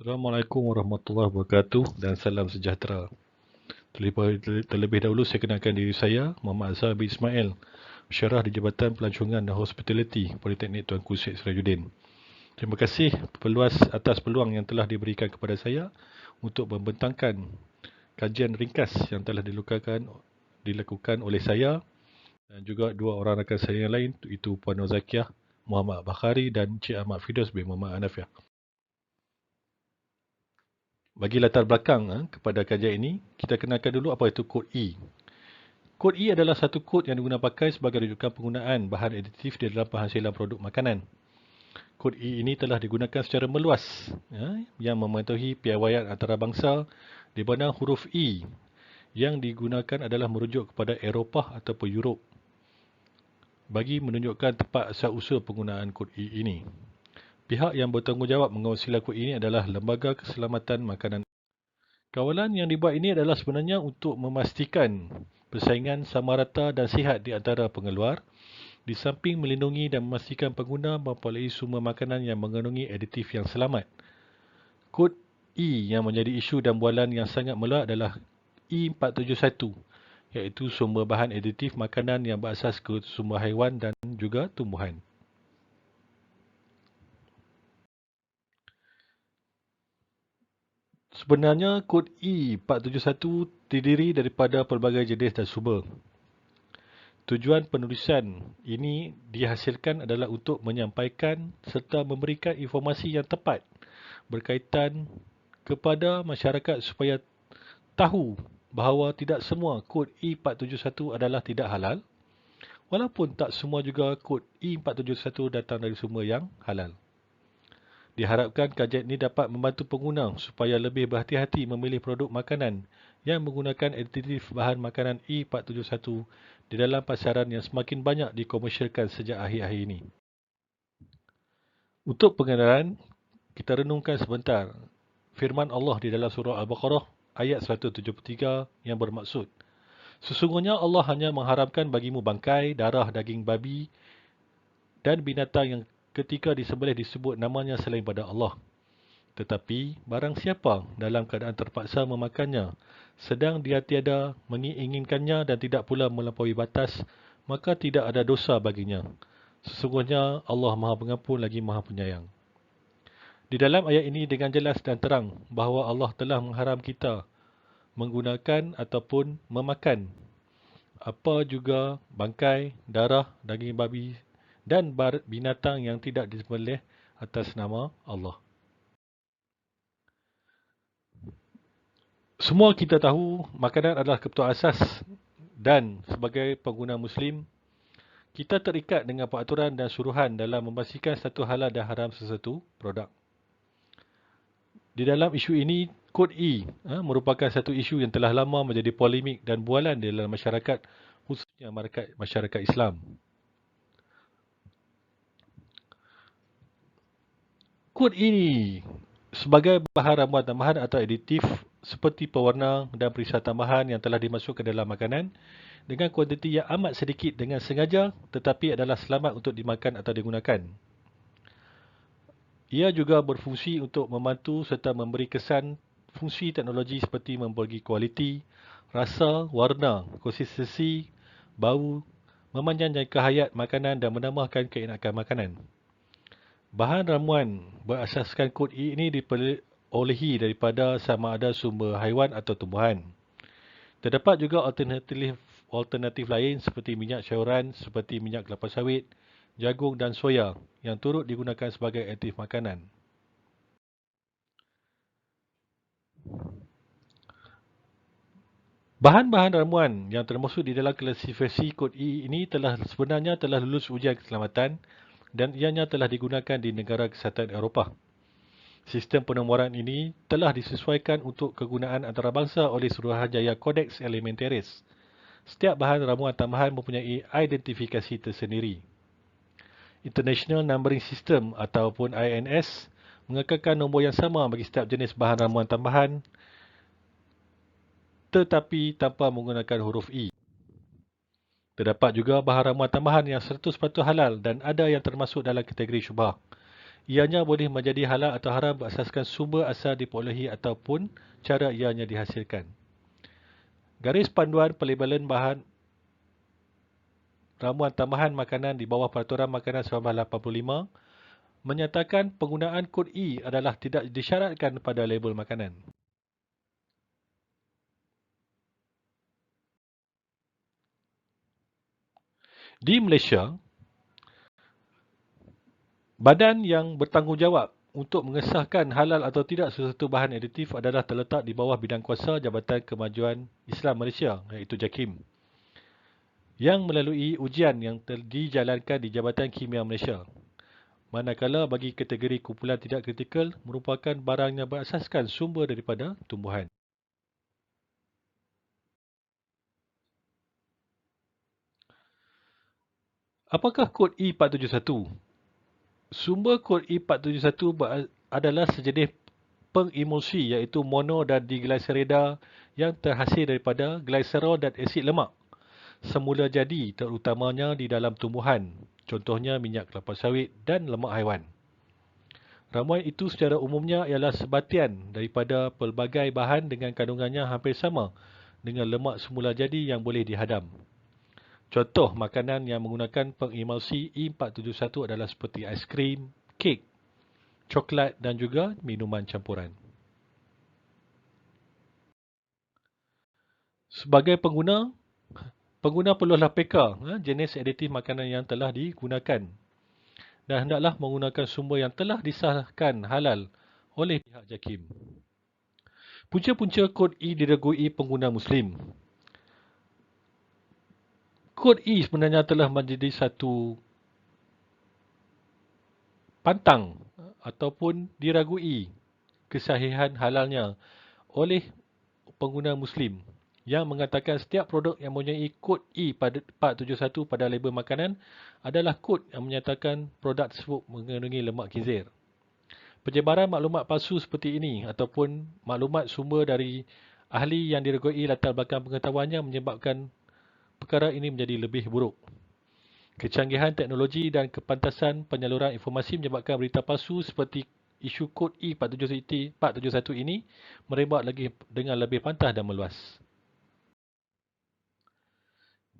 Assalamualaikum warahmatullahi wabarakatuh dan salam sejahtera. Terlebih dahulu saya kenalkan diri saya, Muhammad Azhar bin Ismail, pensyarah di Jabatan Pelancongan dan Hospitality Politeknik Tuanku Syed Sirajuddin. Terima kasih peluas atas peluang yang telah diberikan kepada saya untuk membentangkan kajian ringkas yang telah dilakukan oleh saya dan juga dua orang rakan saya yang lain, iaitu Puan Nur Zakiah Muhammad Bakhari dan Cik Ahmad Firdaus bin Muhammad Hanafiah. Bagi latar belakang kepada kajian ini, kita kenalkan dulu apa itu kod E. Kod E adalah satu kod yang digunakan pakai sebagai rujukan penggunaan bahan aditif di dalam penghasilan produk makanan. Kod E ini telah digunakan secara meluas yang mematuhi piawaian antarabangsa di mana huruf E yang digunakan adalah merujuk kepada Eropah ataupun Europe bagi menunjukkan tempat asal usul penggunaan kod E ini. Pihak yang bertanggungjawab mengawal kod ini adalah Lembaga Keselamatan Makanan. Kawalan yang dibuat ini adalah sebenarnya untuk memastikan persaingan sama rata dan sihat di antara pengeluar, di samping melindungi dan memastikan pengguna memperoleh sumber makanan yang mengandungi aditif yang selamat. Kod E yang menjadi isu dan bualan yang sangat meluas adalah E471, iaitu sumber bahan aditif makanan yang berasas ke sumber haiwan dan juga tumbuhan. Sebenarnya kod E471 terdiri daripada pelbagai jenis dan sumber. Tujuan penulisan ini dihasilkan adalah untuk menyampaikan serta memberikan informasi yang tepat berkaitan kepada masyarakat supaya tahu bahawa tidak semua kod E471 adalah tidak halal, walaupun tak semua juga kod E471 datang dari sumber yang halal. Diharapkan kajian ini dapat membantu pengguna supaya lebih berhati-hati memilih produk makanan yang menggunakan aditif bahan makanan E471 di dalam pasaran yang semakin banyak dikomersialkan sejak akhir-akhir ini. Untuk pengenalan, kita renungkan sebentar firman Allah di dalam surah Al-Baqarah ayat 173 yang bermaksud, sesungguhnya Allah hanya mengharamkan bagimu bangkai, darah, daging babi dan binatang yang ketika disembelih disebut namanya selain pada Allah. Tetapi barang siapa dalam keadaan terpaksa memakannya, sedang dia tiada menginginkannya dan tidak pula melampaui batas, maka tidak ada dosa baginya. Sesungguhnya Allah Maha Pengampun lagi Maha Penyayang. Di dalam ayat ini dengan jelas dan terang bahawa Allah telah mengharam kita menggunakan ataupun memakan apa juga bangkai, darah, daging babi dan binatang yang tidak disembelih atas nama Allah. Semua kita tahu makanan adalah kebutuhan asas dan sebagai pengguna Muslim, kita terikat dengan peraturan dan suruhan dalam memastikan satu halal dan haram sesuatu produk. Di dalam isu ini, kod E merupakan satu isu yang telah lama menjadi polemik dan bualan di dalam masyarakat, khususnya masyarakat Islam. Kod ini sebagai bahan ramuan tambahan atau aditif seperti pewarna dan perisai tambahan yang telah dimasukkan dalam makanan dengan kuantiti yang amat sedikit dengan sengaja tetapi adalah selamat untuk dimakan atau digunakan. Ia juga berfungsi untuk membantu serta memberi kesan fungsi teknologi seperti membagi kualiti, rasa, warna, konsistensi, bau, memanjang jangka hayat makanan dan menambahkan keenakan makanan. Bahan ramuan berasaskan kod E ini diperolehi daripada sama ada sumber haiwan atau tumbuhan. Terdapat juga alternatif lain seperti minyak sayuran, seperti minyak kelapa sawit, jagung dan soya yang turut digunakan sebagai aditif makanan. Bahan-bahan ramuan yang termasuk di dalam klasifikasi kod E ini sebenarnya telah lulus ujian keselamatan dan ianya telah digunakan di negara kesihatan Eropah. Sistem penomoran ini telah disesuaikan untuk kegunaan antarabangsa oleh Suruhanjaya Codex Alimentarius. Setiap bahan ramuan tambahan mempunyai identifikasi tersendiri. International Numbering System ataupun INS mengekalkan nombor yang sama bagi setiap jenis bahan ramuan tambahan tetapi tanpa menggunakan huruf E. Terdapat juga bahan ramuan tambahan yang 100% halal dan ada yang termasuk dalam kategori syubhah. Ianya boleh menjadi halal atau haram berasaskan sumber asal diperolehi ataupun cara ianya dihasilkan. Garis panduan pelabelan bahan ramuan tambahan makanan di bawah Peraturan Makanan 1985 menyatakan penggunaan kod E adalah tidak disyaratkan pada label makanan. Di Malaysia, badan yang bertanggungjawab untuk mengesahkan halal atau tidak sesuatu bahan aditif adalah terletak di bawah bidang kuasa Jabatan Kemajuan Islam Malaysia, iaitu JAKIM, yang melalui ujian yang dijalankan di Jabatan Kimia Malaysia. Manakala bagi kategori kumpulan tidak kritikal merupakan barang yang berasaskan sumber daripada tumbuhan. Apakah kod E471? Sumber kod E471 adalah sejenis pengemulsi iaitu mono dan diglycerida yang terhasil daripada glycerol dan asid lemak semula jadi terutamanya di dalam tumbuhan, contohnya minyak kelapa sawit dan lemak haiwan. Ramuan itu secara umumnya ialah sebatian daripada pelbagai bahan dengan kandungannya hampir sama dengan lemak semula jadi yang boleh dihadam. Contoh makanan yang menggunakan pengemulsi E471 adalah seperti aiskrim, kek, coklat dan juga minuman campuran. Sebagai pengguna perlulah peka jenis aditif makanan yang telah digunakan dan hendaklah menggunakan sumber yang telah disahkan halal oleh pihak JAKIM. Punca-punca kod E diregui pengguna Muslim. Kod E sebenarnya telah menjadi satu pantang ataupun diragui kesahihan halalnya oleh pengguna Muslim yang mengatakan setiap produk yang mempunyai kod E471 pada label makanan adalah kod yang menyatakan produk tersebut mengandungi lemak kizir. Penyebaran maklumat palsu seperti ini ataupun maklumat sumber dari ahli yang diregui latar belakang pengetahuannya menyebabkan perkara ini menjadi lebih buruk. Kecanggihan teknologi dan kepantasan penyaluran informasi menyebabkan berita palsu seperti isu kod E471 ini merebak lagi dengan lebih pantas dan meluas.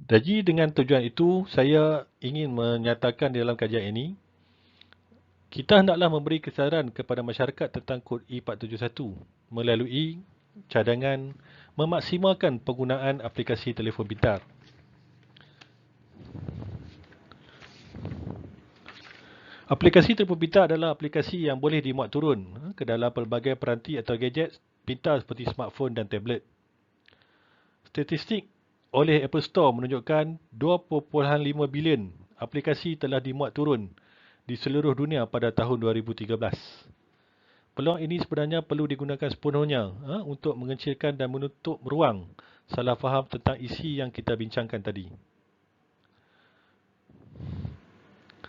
Jadi dengan tujuan itu, saya ingin menyatakan dalam kajian ini, kita hendaklah memberi kesedaran kepada masyarakat tentang kod E471 melalui cadangan memaksimalkan penggunaan aplikasi telefon pintar. Aplikasi telefon pintar adalah aplikasi yang boleh dimuat turun ke dalam pelbagai peranti atau gadget pintar seperti smartphone dan tablet. Statistik oleh Apple Store menunjukkan 2.5 bilion aplikasi telah dimuat turun di seluruh dunia pada tahun 2013. Peluang ini sebenarnya perlu digunakan sepenuhnya untuk mengecilkan dan menutup ruang salah faham tentang isi yang kita bincangkan tadi.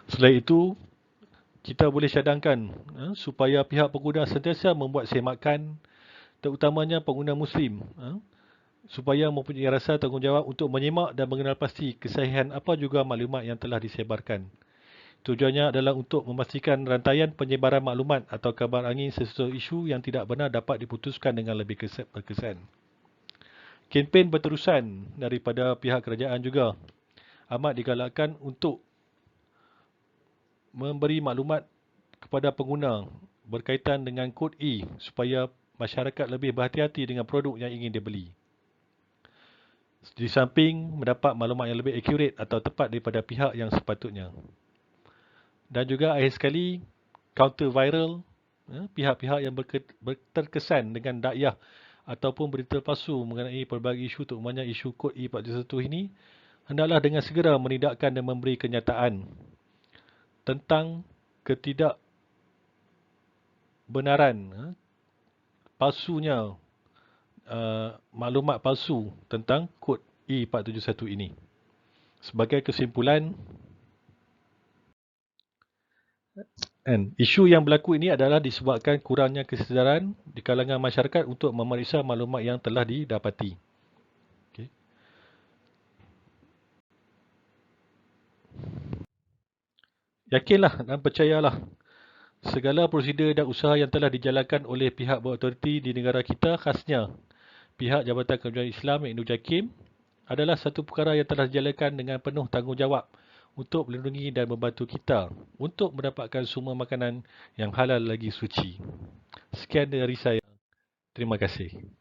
Selain itu, kita boleh cadangkan supaya pihak pengguna sentiasa membuat semakan, terutamanya pengguna Muslim, supaya mempunyai rasa tanggungjawab untuk menyimak dan mengenal pasti kesahihan apa juga maklumat yang telah disebarkan. Tujuannya adalah untuk memastikan rantaian penyebaran maklumat atau kabar angin sesuatu isu yang tidak benar dapat diputuskan dengan lebih berkesan. Kempen berterusan daripada pihak kerajaan juga amat digalakkan untuk memberi maklumat kepada pengguna berkaitan dengan kod E supaya masyarakat lebih berhati-hati dengan produk yang ingin dibeli. Di samping mendapat maklumat yang lebih akurat atau tepat daripada pihak yang sepatutnya. Dan juga akhir sekali, counter viral, pihak-pihak yang terkesan dengan dakwah ataupun berita palsu mengenai pelbagai isu, terutamanya isu kod E471 ini, hendaklah dengan segera menidakkan dan memberi kenyataan tentang ketidakbenaran palsunya maklumat palsu tentang kod E471 ini. Sebagai kesimpulan, isu yang berlaku ini adalah disebabkan kurangnya kesedaran di kalangan masyarakat untuk memeriksa maklumat yang telah didapati. Okay. Yakinlah dan percayalah Segala prosedur dan usaha yang telah dijalankan oleh pihak berautoriti di negara kita, khasnya pihak Jabatan Kemajuan Islam Ibnu Jakim, adalah satu perkara yang telah dijalankan dengan penuh tanggungjawab untuk melindungi dan membantu kita untuk mendapatkan semua makanan yang halal lagi suci. Sekian dari saya. Terima kasih.